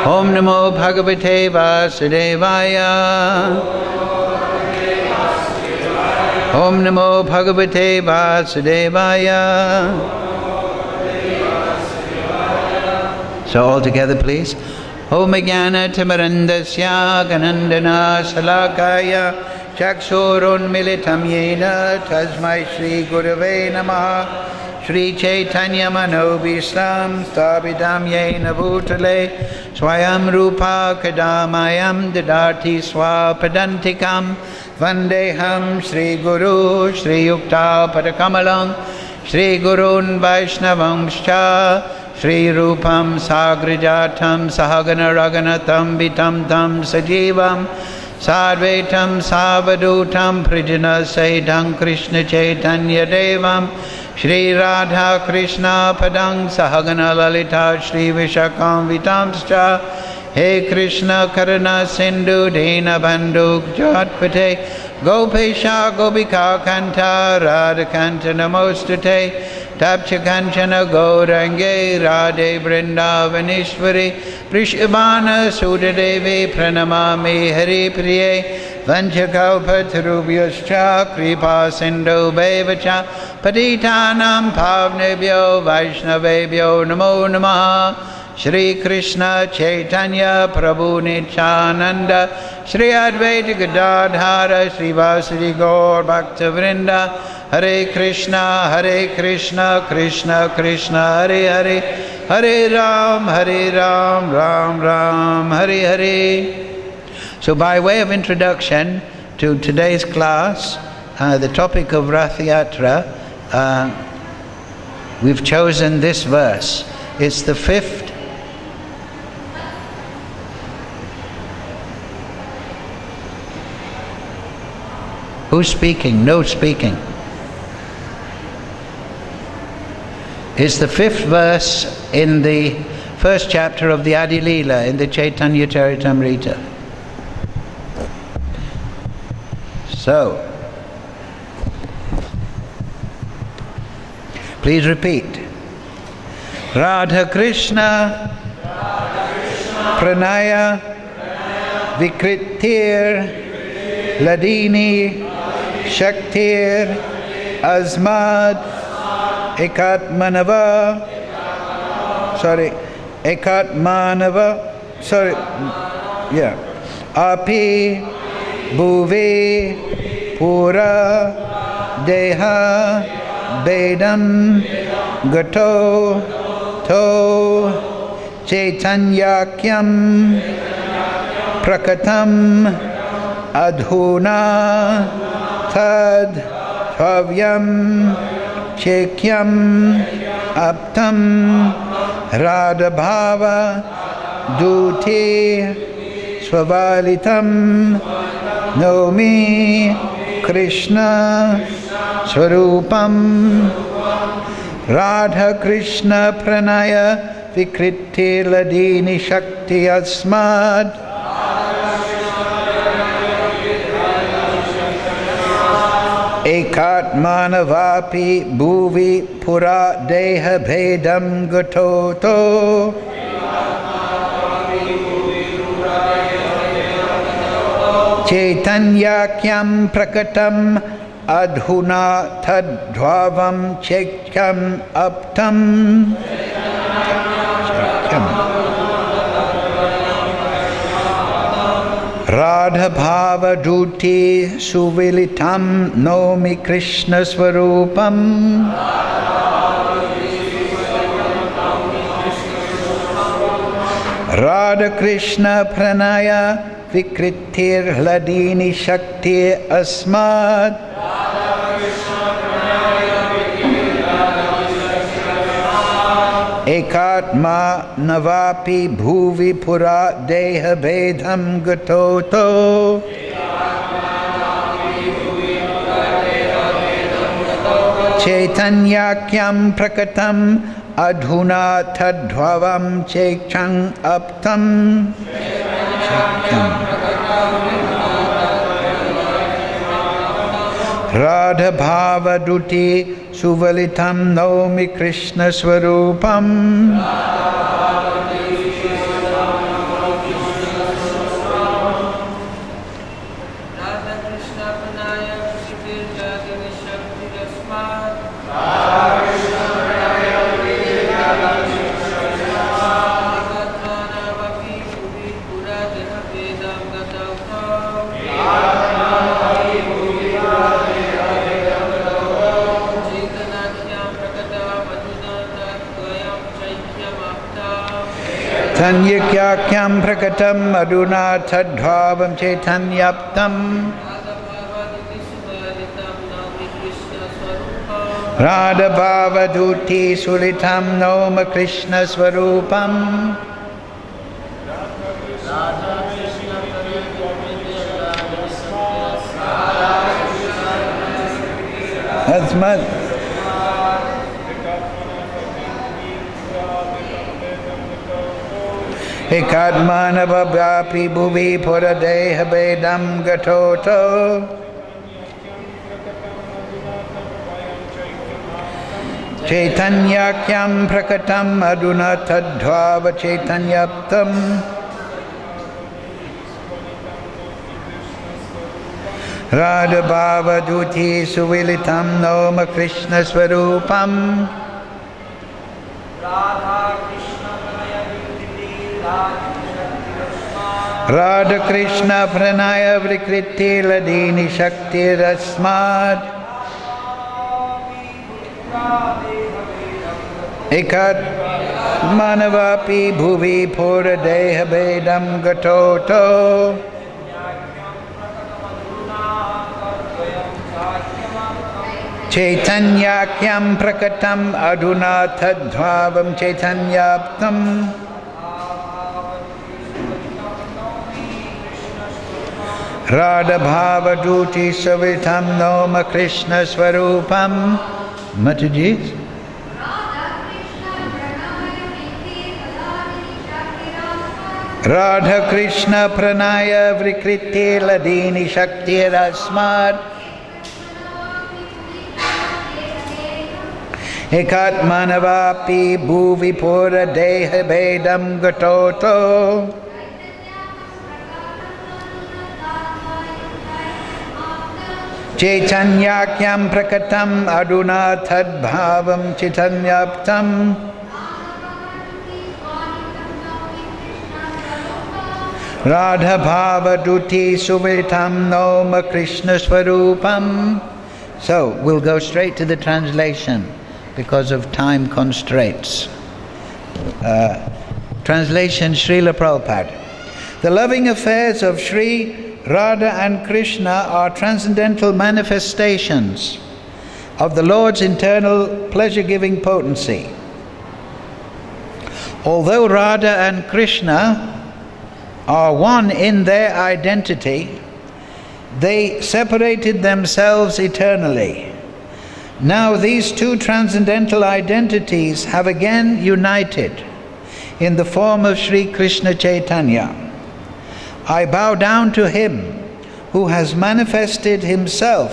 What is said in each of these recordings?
Om Namo Bhagavate Vasudevaya. Om Namo Bhagavate Vasudevaya. So all together please. Om Jnana Timarandasya Ganandana Salakaya Chakshurun Militam Yena Tasmai Shri Gurave Namaha Shri Chaitanya Manobhistam Stabidam Yena Bhutale Swayam Rupa Kadamayam Dadati Swapadantikam Vandeham Shri Guru Shri Yukta Padakamalam Shri Gurun Vaishnavamscha Shri Rupam Sagrijatam Sahagana Raganatam Vitam Tam Sajivam Sadvetam Savadutam Prijana Saidam Krishna Chaitanya Devam Shri Radha Krishna Padang Sahagana Lalita Shri Vishakam Vitamscha He Krishna Karana Sindhu Dena Bandhu Jatpate Gopesha Gopika Kanta Radha Kanta Namostate Tapcha Kanchana Gaurange Radhe Vrindavanishwari Prishabhana Sudadevi Pranamami Hari Priye Vanchakalpatarubhyascha Kripa Sindhu Bevacha Patitanam Pavnebhyo Vaishnavebhyo Namo Namaha Shri Krishna Chaitanya Prabhu Nityananda Shri Advaita Gadadhara Shri Vasudeva Gaur Bhakta Vrinda Hare Krishna Krishna Krishna Hare Hare Hare Ram Ram Ram Hare Hare. So by way of introduction to today's class, the topic of Rath Yatra, we've chosen this verse. It's the fifth Who's speaking? No speaking. It's the fifth verse in the first chapter of the Adi Leela in the Chaitanya Charitamrita. So, please repeat. Radha Krishna Pranaya Vikritir Ladini Shaktir Asmad Ekatmanava Api Bhuvi Pura Deha Bedam Gato To Chaitanyakyam Prakatam Adhuna Tad Thavyam Chekyam Aptam Radhabhava Duti Svavalitam Nomi Krishna Swarupam Radha Krishna Pranaya Vikriti Ladini Shakti Asmad Ekatmanavapi Bhuvi Pura Deha Bhedam Gatoto Chaitanyakyam Prakatam Adhuna Tadhvavam Chekyam Aptam Radha Bhava Duti Suvilitam Nomi Krishna Swarupam Radha Krishna Pranaya Vikritir Hladini Shakti Asmad Ekatma Navapi Bhuvi Pura Deha Bedham Gatoto Chaitanyakyam Prakatam Adhuna Tadhvavam Chekchang Aptam Radha Bhava Duti Suvalitam Naumi Krishna Swarupam Tanyakyakyam prakatam aduna tadbhavam chaitanyaptam Radha bhavaduti sulitam noma Krishna swarupam Asmat Ekatmanavabhyapi bhuvi puradeha vedam gatoto Chaitanyakyam prakatam aduna tadbhava chaitanyaptam Radha bhavaduti suvilitam noma Krishna swarupam Radha Krishna pranaya vrikriti ladini shakti rasmad Ekat manavapi bhuvi pura deha vedam gatoto Chaitanyakyam prakatam aduna tadbhavam chaitanyaptam Radha bhavaduti savitam noma Krishna swarupam Mataji Radha Krishna pranaya vrikriti ladini shakti rasmad Ekatmanavapi bhuvi pura deha vedam gatoto Chaitanyakyam prakatam aduna tadbhavam chaitanyaptam Radha bhavaduti suvitam noma Krishna swarupam. So we'll go straight to the translation because of time constraints. Translation Srila Prabhupada. The loving affairs of Sri Radha and Krishna are transcendental manifestations of the Lord's internal pleasure-giving potency. Although Radha and Krishna are one in their identity, they separated themselves eternally. Now these two transcendental identities have again united in the form of Sri Krishna Chaitanya. I bow down to him who has manifested himself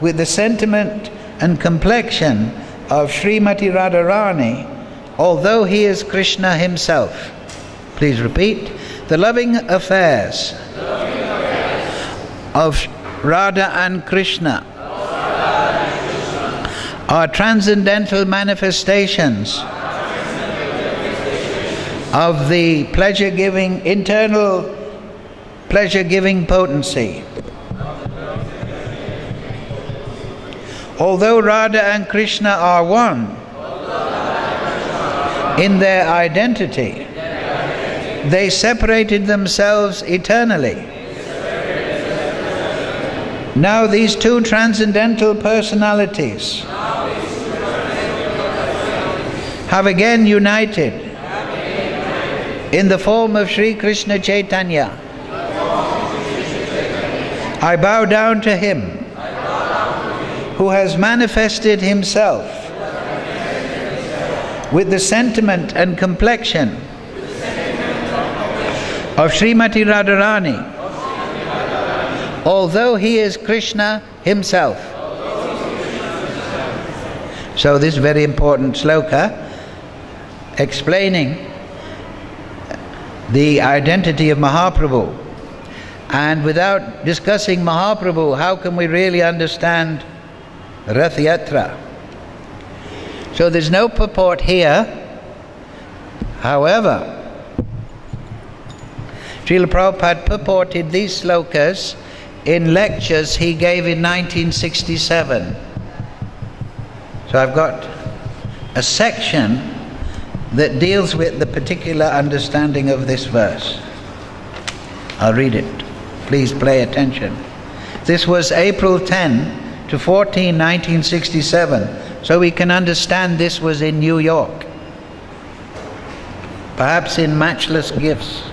with the sentiment and complexion of Srimati Radharani, although he is Krishna himself. Please repeat. The loving affairs of Radha and Krishna are transcendental manifestations of the pleasure-giving, internal pleasure-giving potency. Although Radha and Krishna are one in their identity, they separated themselves eternally. Now these two transcendental personalities have again united in the form of Sri Krishna Chaitanya. I bow down to him who has manifested himself with the sentiment and complexion of Srimati Radharani, although he is Krishna himself. So this very important sloka explaining the identity of Mahaprabhu. And without discussing Mahaprabhu, how can we really understand Rath Yatra? So there's no purport here. However, Srila Prabhupada purported these slokas in lectures he gave in 1967. So I've got a section that deals with the particular understanding of this verse. I'll read it. Please pay attention. This was April 10 to 14, 1967. So we can understand this was in New York. Perhaps in Matchless Gifts.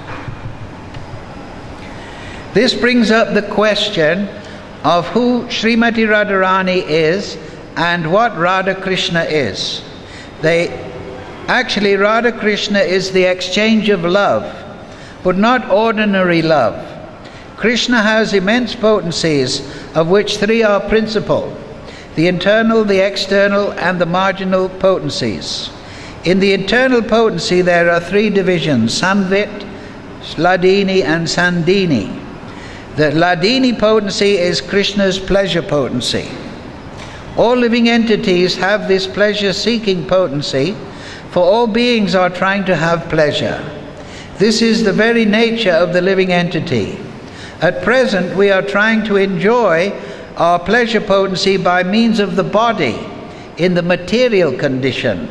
This brings up the question of who Srimati Radharani is and what Radha Krishna is. Actually, Radha Krishna is the exchange of love, but not ordinary love. Krishna has immense potencies, of which three are principal: the internal, the external, and the marginal potencies. In the internal potency there are three divisions: Samvit, Sladini, and Sandini. The Ladini potency is Krishna's pleasure potency. All living entities have this pleasure-seeking potency, for all beings are trying to have pleasure. This is the very nature of the living entity. At present, we are trying to enjoy our pleasure potency by means of the body in the material condition.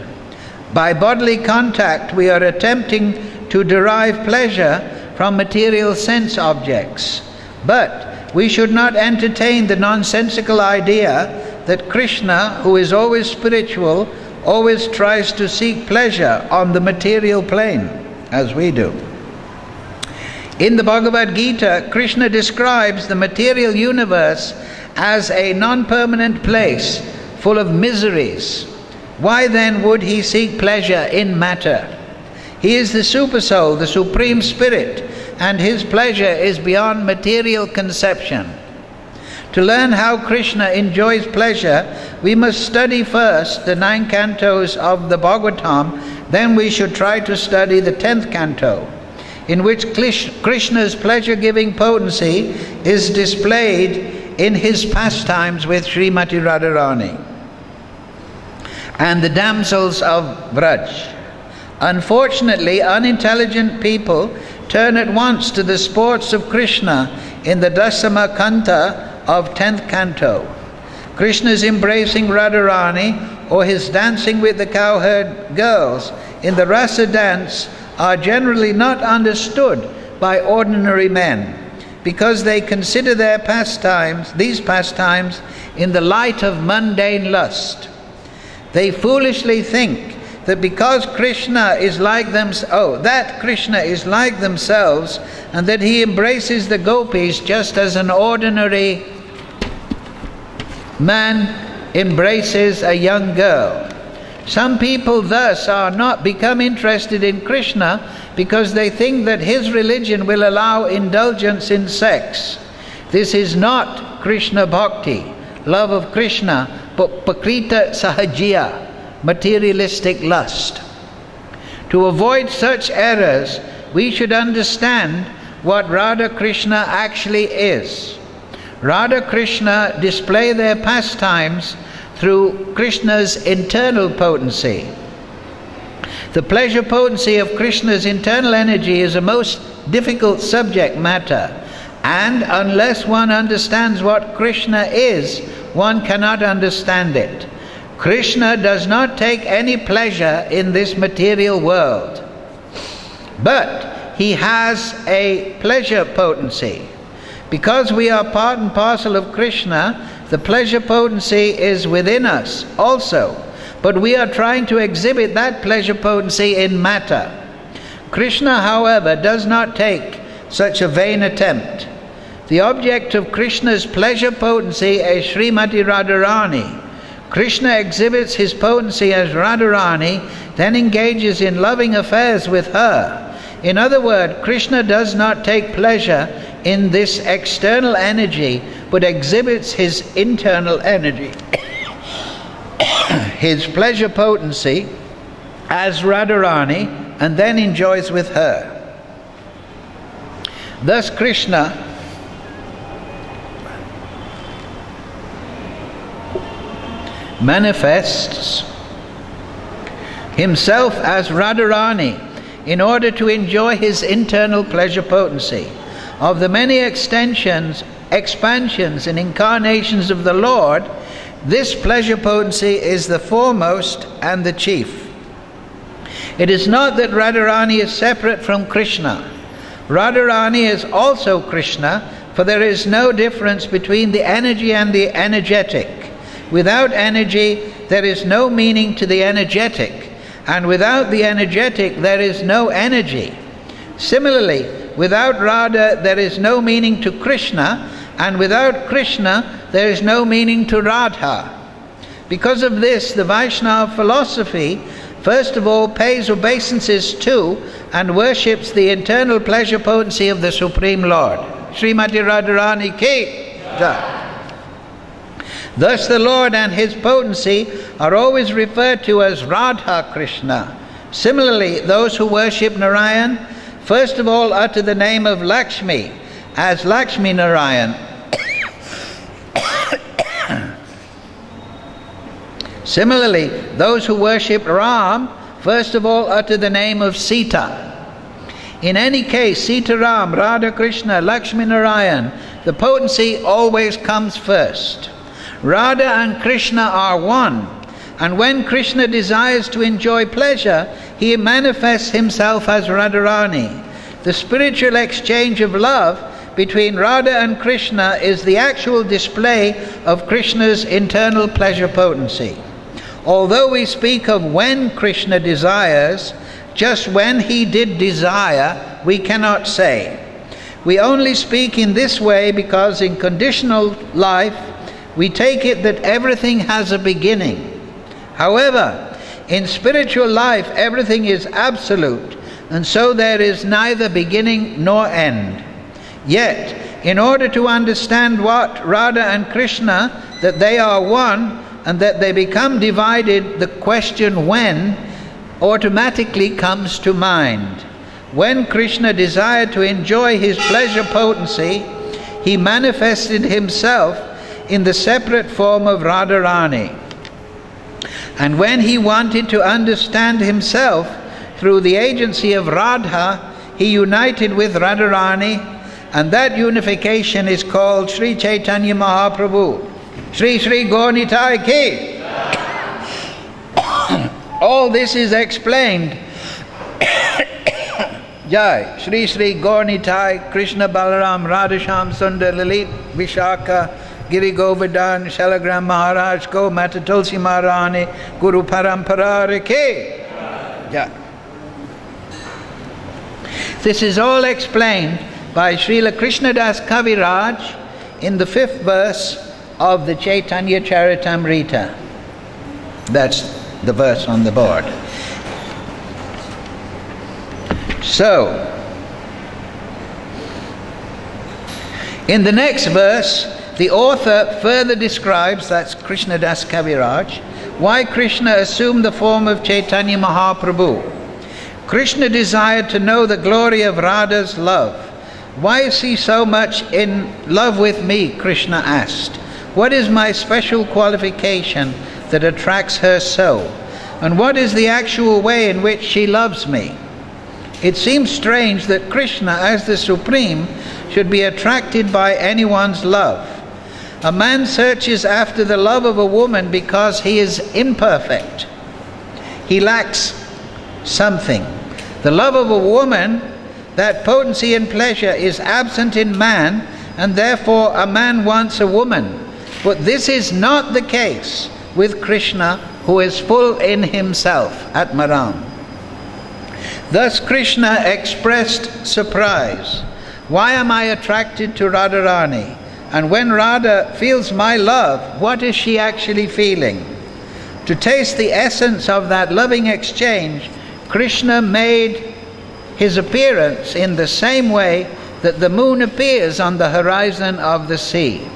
By bodily contact, we are attempting to derive pleasure from material sense objects. But we should not entertain the nonsensical idea that Krishna, who is always spiritual, always tries to seek pleasure on the material plane, as we do. In the Bhagavad Gita, Krishna describes the material universe as a non-permanent place full of miseries. Why then would he seek pleasure in matter? He is the Supersoul, the Supreme Spirit, and his pleasure is beyond material conception. To learn how Krishna enjoys pleasure, we must study first the 9 cantos of the Bhagavatam, then we should try to study the 10th canto, in which Krishna's pleasure-giving potency is displayed in his pastimes with Srimati Radharani and the damsels of Braj. Unfortunately, unintelligent people turn at once to the sports of Krishna in the Dasama Kanta of 10th canto. Krishna's embracing Radharani or his dancing with the cowherd girls in the rasa dance are generally not understood by ordinary men, because they consider these pastimes in the light of mundane lust. They foolishly think that because Krishna is like Krishna is like themselves, and that he embraces the gopis just as an ordinary man embraces a young girl. Some people thus are not become interested in Krishna because they think that his religion will allow indulgence in sex. This is not Krishna bhakti, love of Krishna, but pakrita sahajiya, materialistic lust. To avoid such errors, we should understand what Radha Krishna actually is. Radha Krishna display their pastimes through Krishna's internal potency. The pleasure potency of Krishna's internal energy is a most difficult subject matter, and unless one understands what Krishna is, one cannot understand it. Krishna does not take any pleasure in this material world, but he has a pleasure potency. Because we are part and parcel of Krishna, the pleasure potency is within us also, but we are trying to exhibit that pleasure potency in matter. Krishna, however, does not take such a vain attempt. The object of Krishna's pleasure potency is Srimati Radharani. Krishna exhibits his potency as Radharani, then engages in loving affairs with her. In other words, Krishna does not take pleasure in this external energy, but exhibits his internal energy, his pleasure potency as Radharani, and then enjoys with her. Thus Krishna manifests himself as Radharani in order to enjoy his internal pleasure potency. Of the many expansions and incarnations of the Lord, this pleasure potency is the foremost and the chief. It is not that Radharani is separate from Krishna. Radharani is also Krishna, for there is no difference between the energy and the energetic. Without energy, there is no meaning to the energetic, and without the energetic, there is no energy. Similarly, without Radha, there is no meaning to Krishna, and without Krishna, there is no meaning to Radha. Because of this, the Vaishnava philosophy first of all pays obeisances to and worships the internal pleasure potency of the Supreme Lord. Srimati Radharani ki jai. Thus the Lord and his potency are always referred to as Radha Krishna. Similarly, those who worship Narayan first of all utter the name of Lakshmi as Lakshmi Narayan. Similarly, those who worship Ram first of all utter the name of Sita. In any case, Sita Ram, Radha Krishna, Lakshmi Narayan, the potency always comes first. Radha and Krishna are one, and when Krishna desires to enjoy pleasure, he manifests himself as Radharani. The spiritual exchange of love between Radha and Krishna is the actual display of Krishna's internal pleasure potency. Although we speak of when Krishna desires, just when he did desire, we cannot say. We only speak in this way because in conditional life, we take it that everything has a beginning. However, in spiritual life, everything is absolute, and so there is neither beginning nor end. Yet, in order to understand what Radha and Krishna, that they are one, and that they become divided, the question when automatically comes to mind. When Krishna desired to enjoy his pleasure potency, he manifested himself in the separate form of Radharani. And when he wanted to understand himself through the agency of Radha, he united with Radharani, and that unification is called Sri Chaitanya Mahaprabhu. Sri Sri Gaunitai ki. All this is explained. Jai. Sri Sri Gaunitai, Krishna Balaram, Radhasham Sundar Lalit Vishaka Giri Govardhan Shalagram Maharaj Go Mata Tulsi Maharani Guru Parampara ki. Jai. This is all explained by Srila Krishnadas Kaviraj in the 5th verse of the Chaitanya Charitamrita. That's the verse on the board. So, in the next verse, the author further describes, that's Krishnadas Kaviraj, why Krishna assumed the form of Chaitanya Mahaprabhu. Krishna desired to know the glory of Radha's love. Why is he so much in love with me? Krishna asked. What is my special qualification that attracts her so? And what is the actual way in which she loves me? It seems strange that Krishna, as the Supreme, should be attracted by anyone's love. A man searches after the love of a woman because he is imperfect. He lacks something. The love of a woman, that potency and pleasure, is absent in man, and therefore a man wants a woman. But this is not the case with Krishna, who is full in himself, Atmaram. Thus Krishna expressed surprise. Why am I attracted to Radharani? And when Radha feels my love, what is she actually feeling? To taste the essence of that loving exchange, Krishna made his appearance in the same way that the moon appears on the horizon of the sea.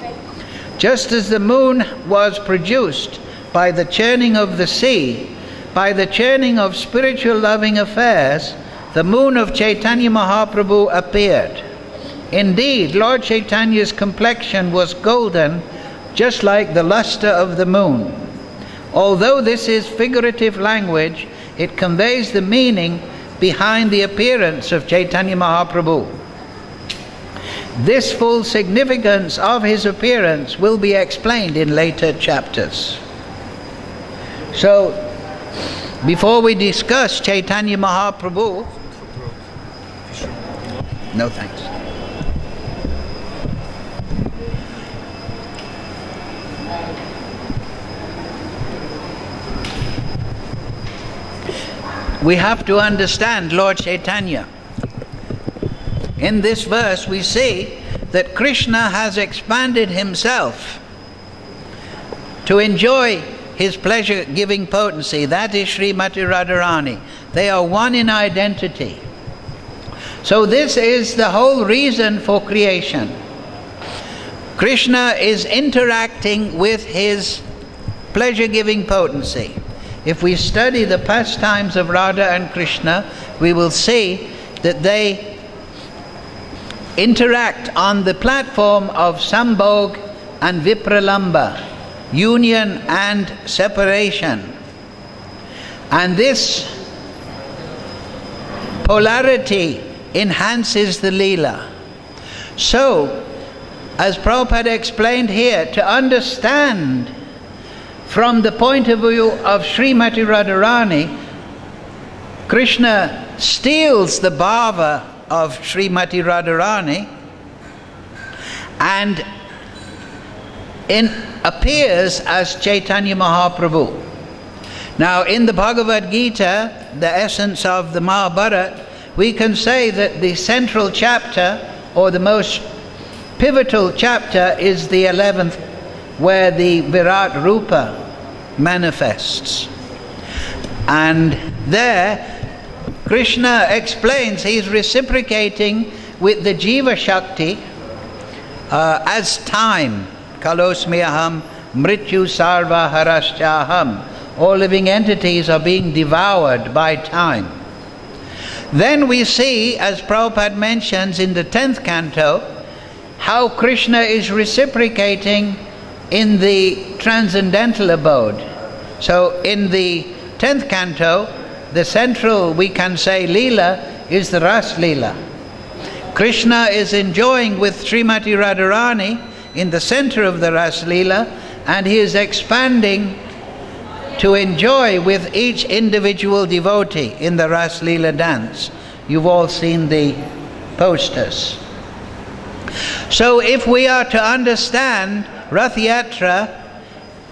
Just as the moon was produced by the churning of the sea, by the churning of spiritual loving affairs, the moon of Chaitanya Mahaprabhu appeared. Indeed, Lord Chaitanya's complexion was golden, just like the luster of the moon. Although this is figurative language, it conveys the meaning behind the appearance of Chaitanya Mahaprabhu. This full significance of his appearance will be explained in later chapters. So, Before we discuss Chaitanya Mahaprabhu, no thanks. We have to understand Lord Chaitanya. In this verse we see that Krishna has expanded himself to enjoy his pleasure-giving potency. That is Srimati Radharani. They are one in identity. So this is the whole reason for creation. Krishna is interacting with his pleasure-giving potency. If we study the pastimes of Radha and Krishna, we will see that they interact on the platform of Sambhog and Vipralamba, union and separation. And this polarity enhances the Leela. So, as Prabhupada explained here, to understand from the point of view of Srimati Radharani, Krishna steals the bhava of Srimati Radharani and appears as Chaitanya Mahaprabhu. Now, in the Bhagavad Gita, the essence of the Mahabharata, we can say that the central chapter, or the most pivotal chapter, is the 11th, where the Virat Rupa manifests. And there Krishna explains he's reciprocating with the Jiva Shakti as time. Kalosmi aham mrityu sarva haraschaham. All living entities are being devoured by time. Then we see, as Prabhupada mentions in the 10th canto, how Krishna is reciprocating in the transcendental abode. So in the 10th canto, the central, we can say, Leela is the Ras Leela. Krishna is enjoying with Srimati Radharani in the center of the Ras Leela, and he is expanding to enjoy with each individual devotee in the Ras Leela dance. You've all seen the posters. So if we are to understand Rath Yatra,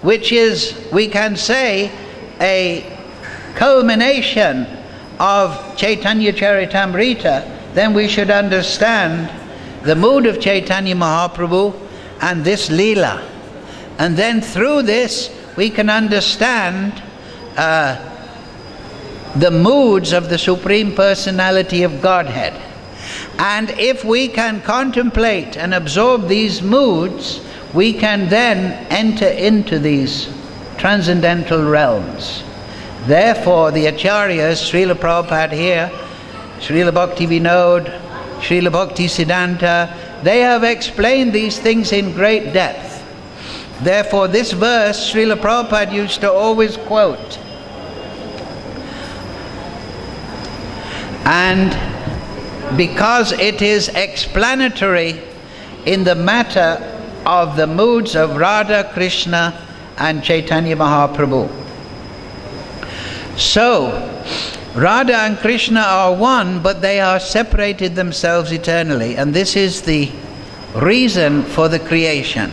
which is, we can say, a culmination of Chaitanya Charitamrita, then we should understand the mood of Chaitanya Mahaprabhu and this Leela. And then through this we can understand the moods of the Supreme Personality of Godhead. And if we can contemplate and absorb these moods, we can then enter into these transcendental realms. Therefore, the Acharyas, Srila Prabhupada here, Srila Bhakti Vinod, Srila Bhakti Siddhanta, they have explained these things in great depth. Therefore, this verse, Srila Prabhupada used to always quote. And because it is explanatory in the matter of the moods of Radha, Krishna and Chaitanya Mahaprabhu. So, Radha and Krishna are one, but they are separated themselves eternally. And this is the reason for the creation.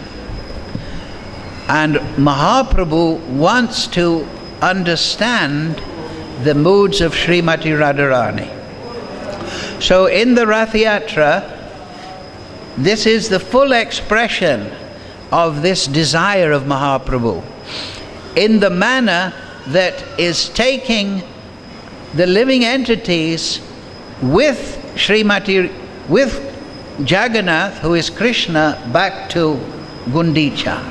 And Mahaprabhu wants to understand the moods of Srimati Radharani. So in the Rath Yatra, this is the full expression of this desire of Mahaprabhu, in the manner that is taking the living entities with Srimati, with Jagannath, who is Krishna, back to Gundicha.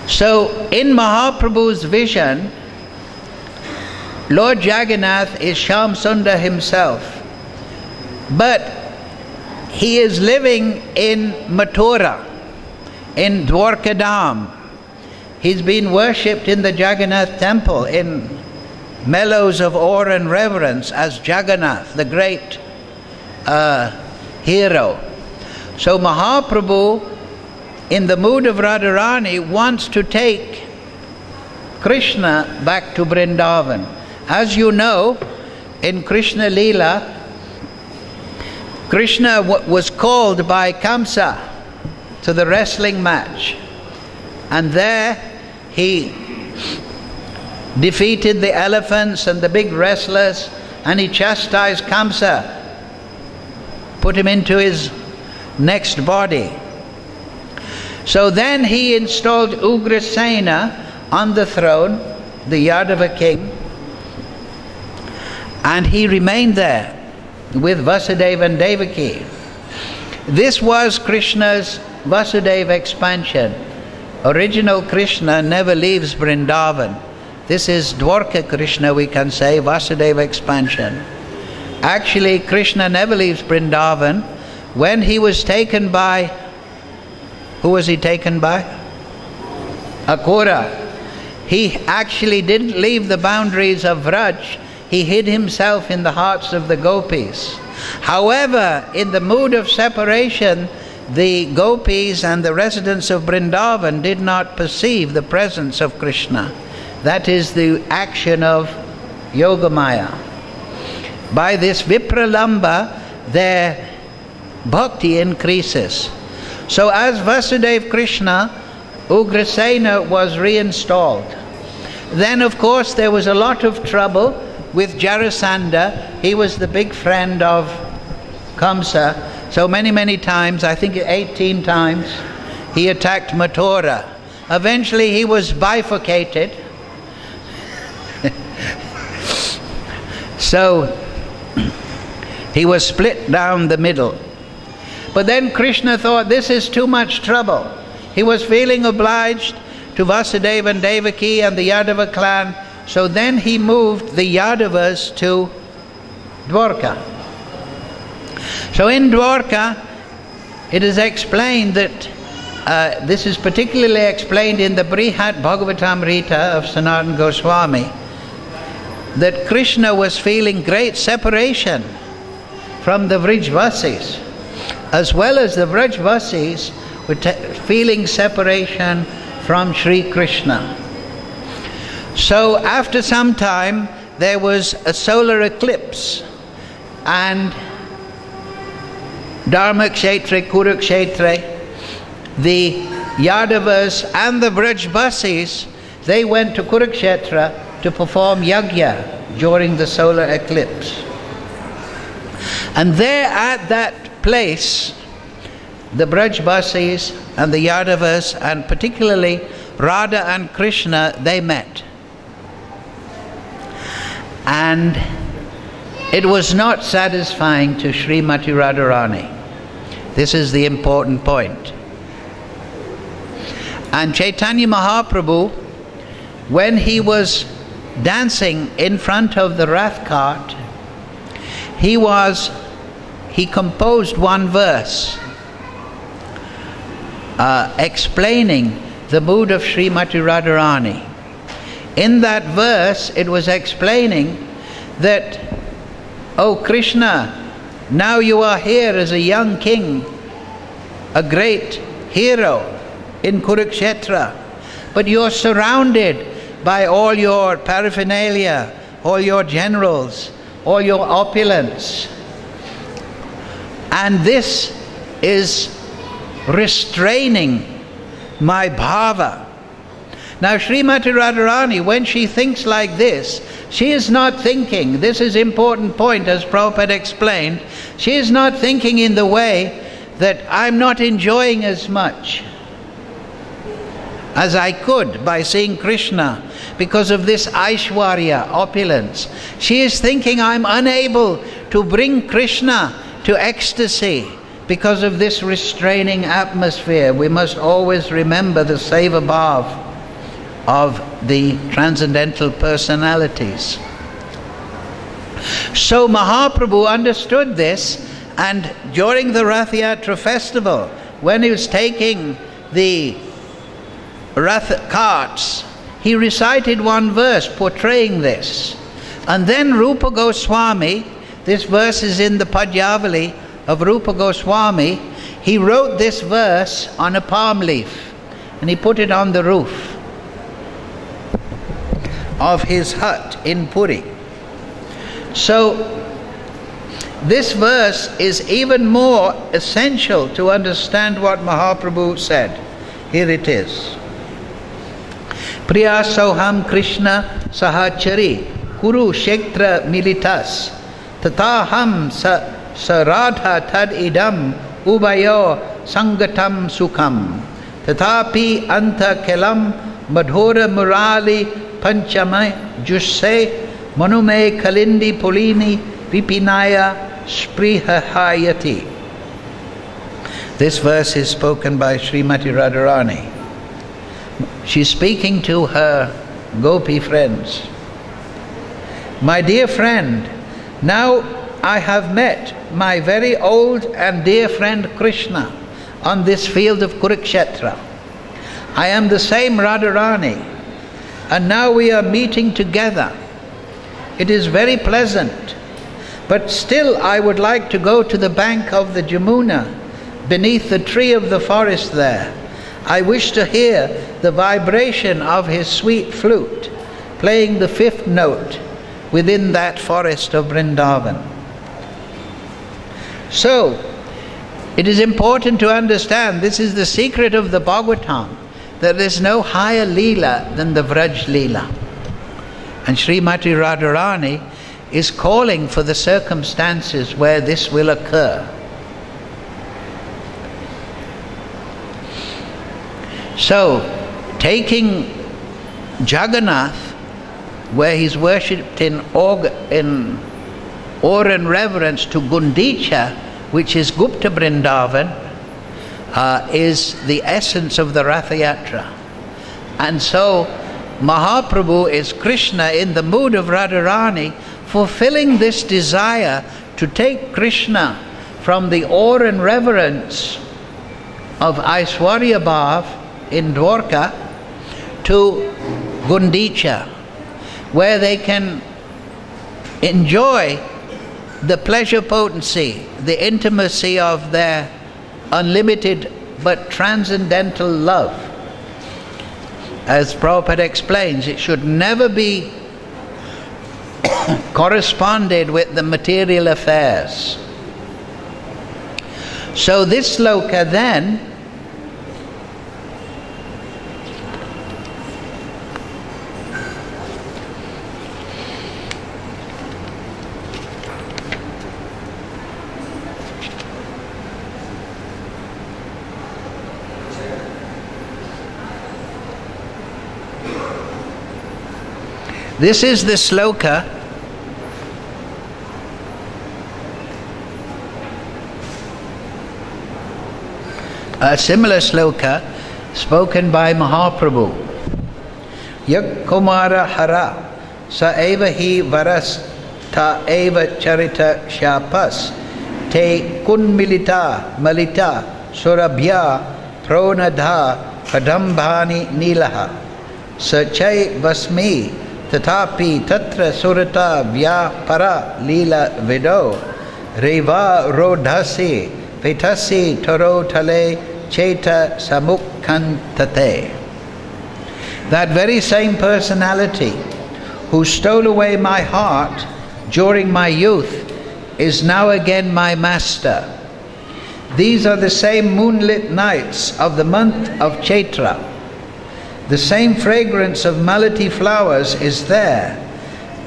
So in Mahaprabhu's vision, Lord Jagannath is Shyam Sundar himself, but he is living in Mathura, in Dwarkadam. He's been worshipped in the Jagannath temple in mellows of awe and reverence as Jagannath, the great hero. So Mahaprabhu, in the mood of Radharani, wants to take Krishna back to Vrindavan. As you know, in Krishna Leela, Krishna was called by Kamsa to the wrestling match, and there he defeated the elephants and the big wrestlers, and he chastised Kamsa, put him into his next body. So then he installed Ugrasena on the throne, the Yadava king, and he remained there with Vasudeva and Devaki. This was Krishna's Vasudeva expansion. Original Krishna never leaves Vrindavan. This is Dwarka Krishna, we can say, Vasudeva expansion. Actually, Krishna never leaves Vrindavan. When he was taken by, who was he taken by? Akura. He actually didn't leave the boundaries of Vraj. He hid himself in the hearts of the gopis. However, in the mood of separation, the gopis and the residents of Vrindavan did not perceive the presence of Krishna. That is the action of Yogamaya. By this Vipralamba, their bhakti increases. So as Vasudeva Krishna, Ugrasena was reinstalled. Then of course there was a lot of trouble with Jarasandha. He was the big friend of Kamsa. So many times, I think 18 times, he attacked Mathura. Eventually he was bifurcated. So he was split down the middle. But then Krishna thought, this is too much trouble. He was feeling obliged to Vasudeva and Devaki and the Yadava clan. So then he moved the Yadavas to Dwarka. So in Dwarka, it is explained that, this is particularly explained in the Brihat Bhagavatamrita of Sanatana Goswami, that Krishna was feeling great separation from the Vrijvasis, as well as the Vrijvasis were feeling separation from Sri Krishna. So after some time there was a solar eclipse, and Dharmakshetra, Kurukshetra, the Yadavas and the Vrajvasis, they went to Kurukshetra to perform yajna during the solar eclipse. And there at that place, the Vrajvasis and the Yadavas, and particularly Radha and Krishna, they met. And it was not satisfying to Srimati Radharani. This is the important point. And Chaitanya Mahaprabhu, when he was dancing in front of the Rath cart, he composed one verse explaining the mood of Srimati Radharani. In that verse, it was explaining that, oh Krishna, now you are here as a young king, a great hero in Kurukshetra, but you're surrounded by all your paraphernalia, all your generals, all your opulence. And this is restraining my bhava. Now Srimati Radharani, when she thinks like this, she is not thinking, this is important point as Prabhupada explained, she is not thinking in the way that I'm not enjoying as much as I could by seeing Krishna because of this Aishwarya, opulence. She is thinking I'm unable to bring Krishna to ecstasy because of this restraining atmosphere. We must always remember the Seva Bhav of the transcendental personalities. So Mahaprabhu understood this, and during the Rath Yatra festival, when he was taking the Rath carts, he recited one verse portraying this. And then Rupa Goswami, this verse is in the Padyavali of Rupa Goswami, he wrote this verse on a palm leaf and he put it on the roof. of his hut in Puri. So this verse is even more essential to understand what Mahaprabhu said. Here it is. Priya soham Krishna sahachari kuru kshetra militas tataham saradha tad idam ubayo sangatam sukham tatapi anta kelam madhura murali panchama jusse manume kalindi polini vipinaya sprihahayati. This verse is spoken by Srimati Radharani. She's speaking to her gopi friends. My dear friend, now I have met my very old and dear friend Krishna on this field of Kurukshetra. I am the same Radharani, and now we are meeting together. It is very pleasant, but still I would like to go to the bank of the Jamuna, beneath the tree of the forest there. I wish to hear the vibration of his sweet flute, playing the fifth note within that forest of Vrindavan. So, it is important to understand, this is the secret of the Bhagavatam, that there is no higher Leela than the Vraj Leela. And Srimati Radharani is calling for the circumstances where this will occur. So, taking Jagannath, where he's worshipped in awe and reverence, to Gundicha, which is Gupta Vrindavan, is the essence of the Ratha Yatra. And so, Mahaprabhu is Krishna in the mood of Radharani, fulfilling this desire to take Krishna from the awe and reverence of Aishwarya Bhav in Dwarka to Gundicha, where they can enjoy the pleasure potency, the intimacy of their unlimited but transcendental love. As Prabhupada explains, it should never be corresponded with the material affairs. So this sloka then this is the sloka a similar sloka spoken by Mahaprabhu. Yak Kumara Hara Sa Eva Hi Varas Ta Eva Charita Shapas Te Kunmilita Malita Surabhya Pronadha Kadambhani Nilaha Sachai Vasmi Tatapi Tatra Surata Vya Para Lila Vido Reva Rodhasi Vetasi Toro Tale Cheta Samukkantate. That very same personality who stole away my heart during my youth is now again my master. These are the same moonlit nights of the month of Chaitra. The same fragrance of malati flowers is there,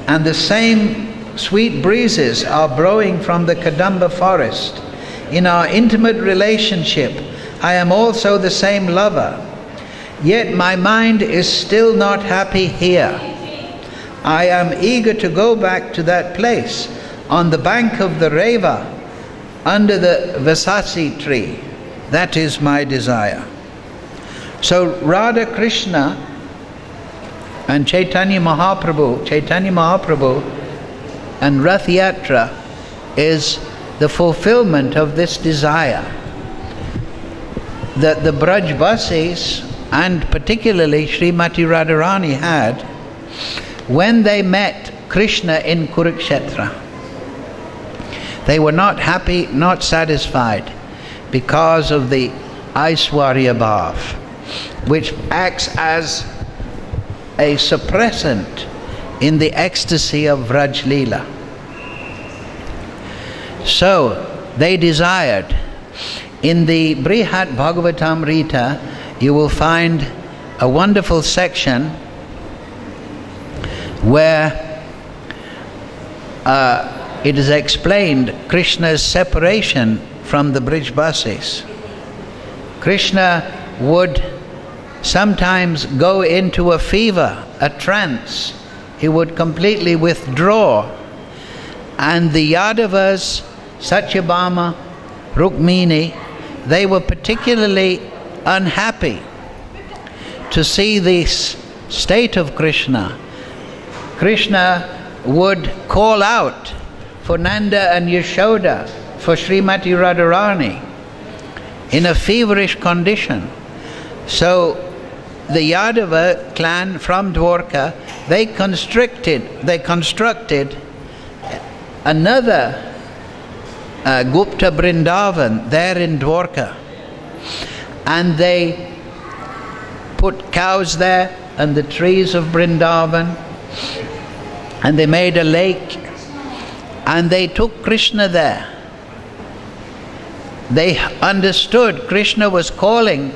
and the same sweet breezes are blowing from the Kadamba forest. In our intimate relationship, I am also the same lover. Yet my mind is still not happy here. I am eager to go back to that place on the bank of the Reva, under the Vasasi tree. That is my desire. So Radha Krishna and Chaitanya Mahaprabhu and Rath Yatra is the fulfillment of this desire that the Brajvasis and particularly Srimati Radharani had when they met Krishna in Kurukshetra. They were not happy, not satisfied, because of the Aishwarya Bhav, which acts as a suppressant in the ecstasy of Vraj Leela. So they desired. In the Brihat Bhagavatamrita, you will find a wonderful section where it is explained Krishna's separation from the Brijbasis. Krishna would sometimes go into a fever, a trance. He would completely withdraw. And the Yadavas, Satyabhama, Rukmini, they were particularly unhappy to see this state of Krishna. Krishna would call out for Nanda and Yashoda, for Srimati Radharani, in a feverish condition. So the Yadava clan from Dwarka, they constructed another Gupta Vrindavan there in Dwarka, and they put cows there and the trees of Vrindavan, and they made a lake, and they took Krishna there. They understood Krishna was calling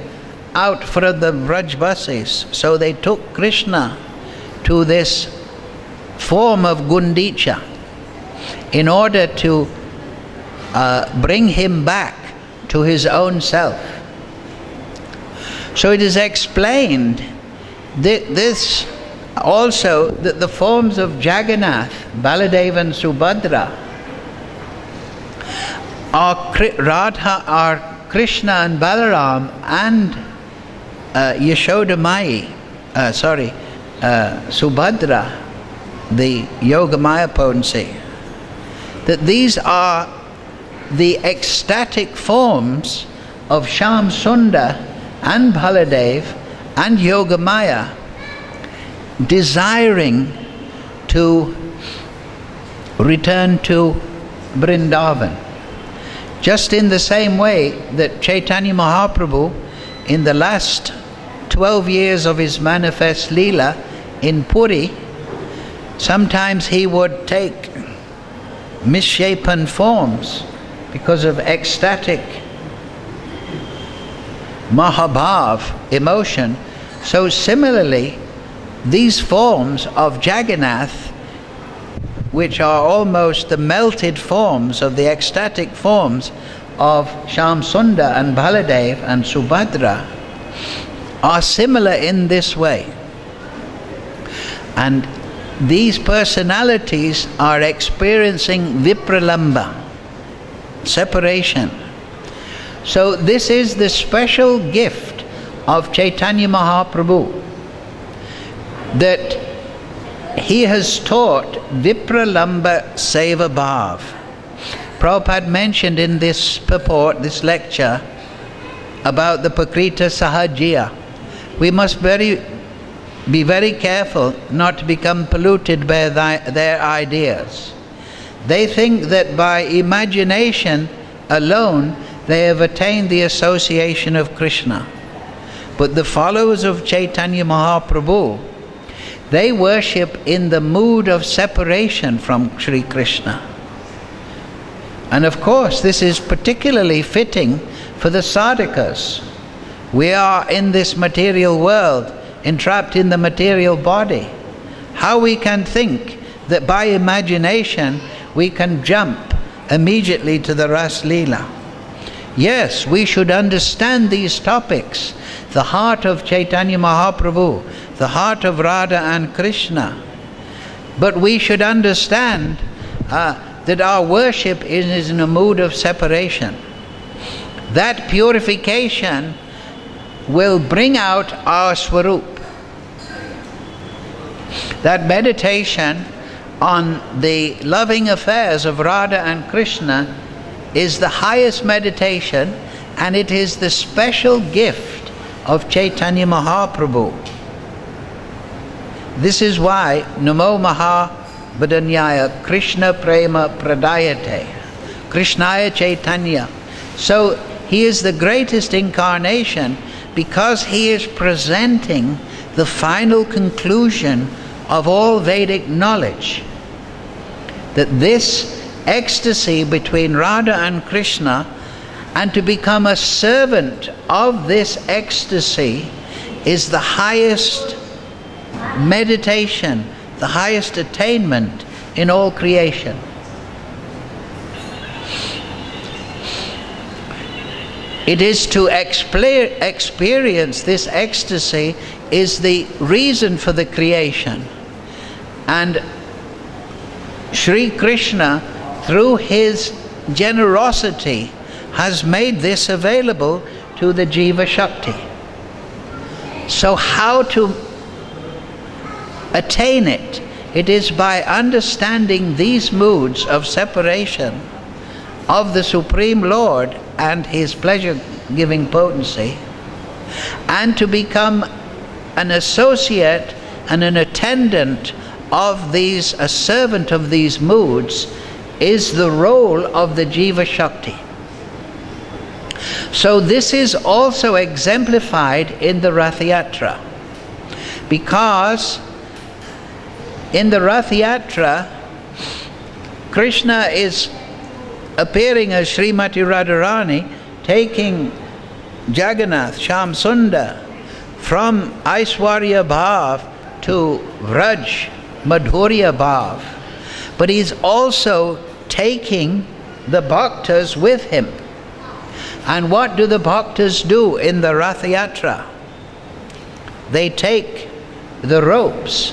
out for the Vrajbasis, so they took Krishna to this form of Gundicha in order to bring him back to his own self. So it is explained this also, that the forms of Jagannath, Baladeva and Subhadra, Radha are Krishna and Balaram and Yashoda Mai, Subhadra, the Yogamaya potency, that these are the ecstatic forms of Shyam Sundar and Baladev and Yogamaya, desiring to return to Vrindavan. Just in the same way that Chaitanya Mahaprabhu, in the last 12 years of his manifest Leela in Puri, sometimes he would take misshapen forms because of ecstatic Mahabhav, emotion. So similarly, these forms of Jagannath, which are almost the melted forms of the ecstatic forms of Shyam Sundar and Baladev and Subhadra, are similar in this way. And these personalities are experiencing vipralamba, separation. So this is the special gift of Chaitanya Mahaprabhu, that he has taught Vipralamba Seva Bhav. Prabhupada mentioned in this purport, this lecture, about the Prakrita Sahajiya. We must be very careful not to become polluted by their ideas. They think that by imagination alone they have attained the association of Krishna. But the followers of Chaitanya Mahaprabhu, they worship in the mood of separation from Sri Krishna. And of course, this is particularly fitting for the sadhakas. We are in this material world, entrapped in the material body. How we can think that by imagination we can jump immediately to the Ras Leela. Yes, we should understand these topics. The heart of Chaitanya Mahaprabhu, the heart of Radha and Krishna. But we should understand that our worship is in a mood of separation. That purification will bring out our Swarup. That meditation on the loving affairs of Radha and Krishna is the highest meditation, and it is the special gift of Chaitanya Mahaprabhu. This is why Namo Maha Vadanyaya Krishna Prema Pradayate, Krishnaya Chaitanya. So he is the greatest incarnation because he is presenting the final conclusion of all Vedic knowledge. That this ecstasy between Radha and Krishna, and to become a servant of this ecstasy, is the highest meditation, the highest attainment in all creation. It is to experience this ecstasy is the reason for the creation. And Sri Krishna, through his generosity, has made this available to the Jiva Shakti. So how to attain it? It is by understanding these moods of separation of the Supreme Lord and his pleasure-giving potency, and to become an associate and an attendant of these, a servant of these moods, is the role of the Jiva Shakti. So this is also exemplified in the Rath Yatra, because in the Rath Yatra, Krishna is appearing as Srimati Radharani, taking Jagannath, Shyam Sundar, from Aishwarya Bhav to Vraj, Madhurya Bhav. But he's also taking the bhaktas with him. And what do the bhaktas do in the Rath Yatra? They take the ropes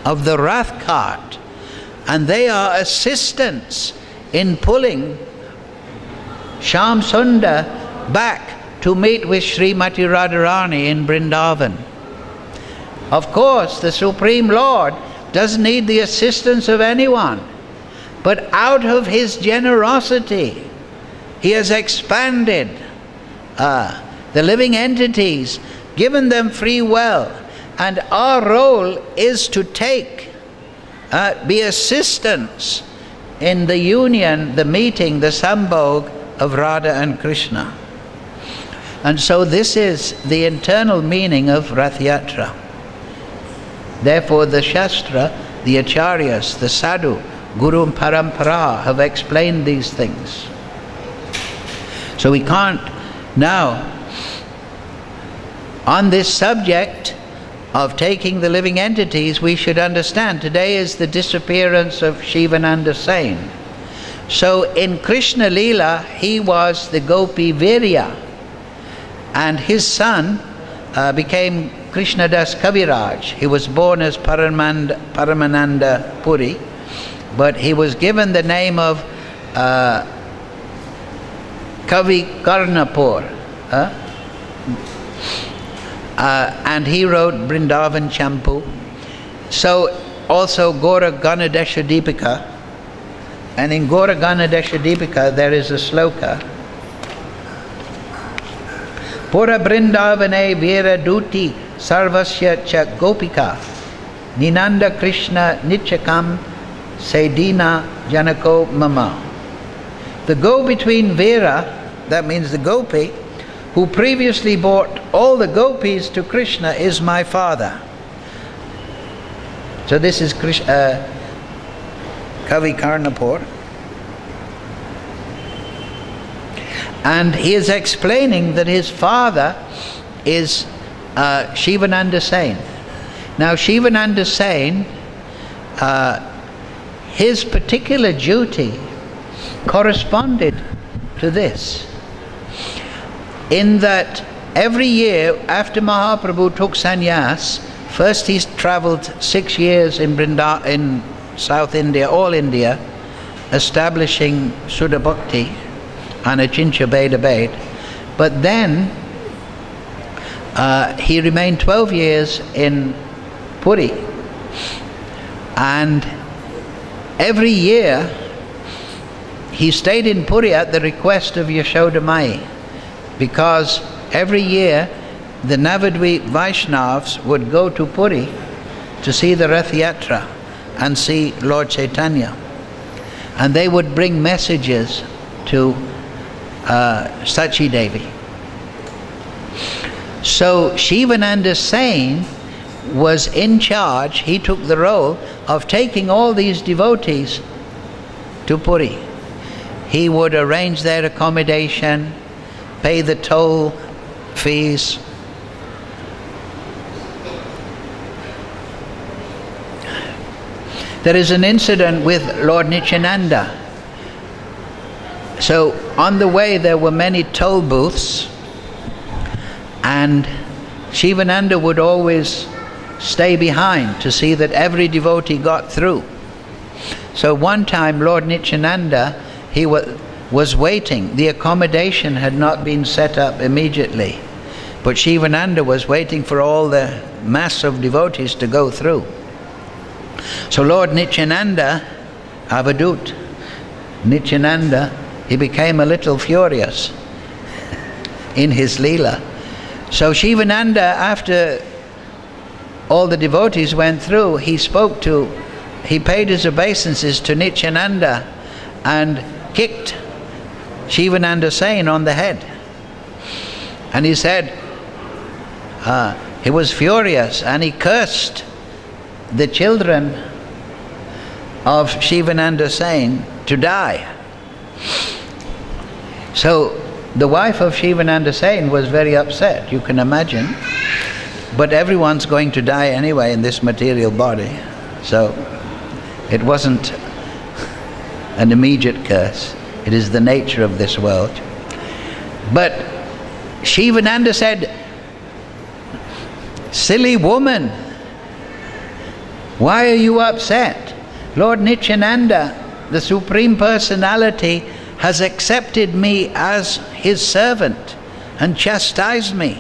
of the Rath cart, and they are assistants in pulling Shyam Sundar back to meet with Srimati Radharani in Vrindavan. Of course, the Supreme Lord doesn't need the assistance of anyone, but out of his generosity, he has expanded the living entities, given them free will, and our role is to be assistants in the union, the meeting, the sambhog of Radha and Krishna. And so this is the internal meaning of Rath Yatra. Therefore the Shastra, the Acharyas, the Sadhu, Guru and Parampara have explained these things. So we can't now, on this subject of taking the living entities, we should understand today is the disappearance of Shivananda Sain. So in Krishna Leela, he was the Gopi Virya, and his son became Krishnadas Kaviraj. He was born as Paramananda Puri, but he was given the name of Kavi Karnapur, and he wrote Vrindavan Champu. So also Gora Ganadesha Deepika, and in Gora Ganadesha Deepika there is a sloka: Pura Vrindavane Vera Duti Sarvasya Cha Gopika Ninanda Krishna Nichakam Sedina Janako Mama. The go-between Vera, that means the Gopi, who previously brought all the gopis to Krishna, is my father. So this is Kavi Karnapur. And he is explaining that his father is Shivananda Sain. Now Shivananda Sain, his particular duty corresponded to this, in that every year after Mahaprabhu took sannyas, first he travelled 6 years in South India, all India, establishing Sudha Bhakti and Achincha Beda Bed. But then he remained 12 years in Puri, and every year he stayed in Puri at the request of Yashoda Mai, because every year the Navadvip Vaishnavas would go to Puri to see the Rath Yatra and see Lord Chaitanya, and they would bring messages to Sachi Devi. So Shivananda Sain was in charge. He took the role of taking all these devotees to Puri. He would arrange their accommodation, pay the toll fees. There is an incident with Lord Nityananda. So on the way there were many toll booths, and Shivananda would always stay behind to see that every devotee got through. So one time Lord Nityananda, he was waiting. The accommodation had not been set up immediately, but Shivananda was waiting for all the mass of devotees to go through. So Lord Nityananda, Avadut, Nityananda, he became a little furious in his Leela. So Shivananda, after all the devotees went through, he paid his obeisances to Nityananda and kicked Shivananda Sain on the head. And he said, he was furious, and he cursed the children of Shivananda Sain to die. So the wife of Shivananda Sain was very upset, you can imagine. But everyone's going to die anyway in this material body. So it wasn't an immediate curse. It is the nature of this world. But Shivananda said, "Silly woman, why are you upset? Lord Nityananda, the Supreme Personality, has accepted me as his servant and chastised me.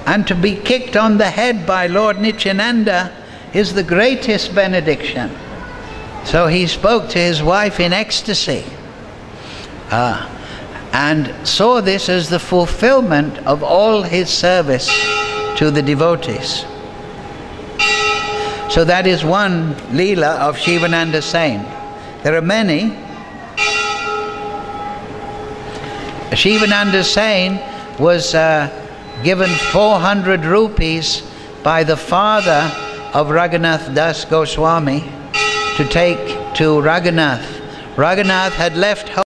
And to be kicked on the head by Lord Nityananda is the greatest benediction." So he spoke to his wife in ecstasy, and saw this as the fulfillment of all his service to the devotees. So that is one Leela of Shivananda Sain. There are many. Shivananda Sain was given 400 rupees by the father of Raghunath Das Goswami to take to Raghunath. Raghunath had left home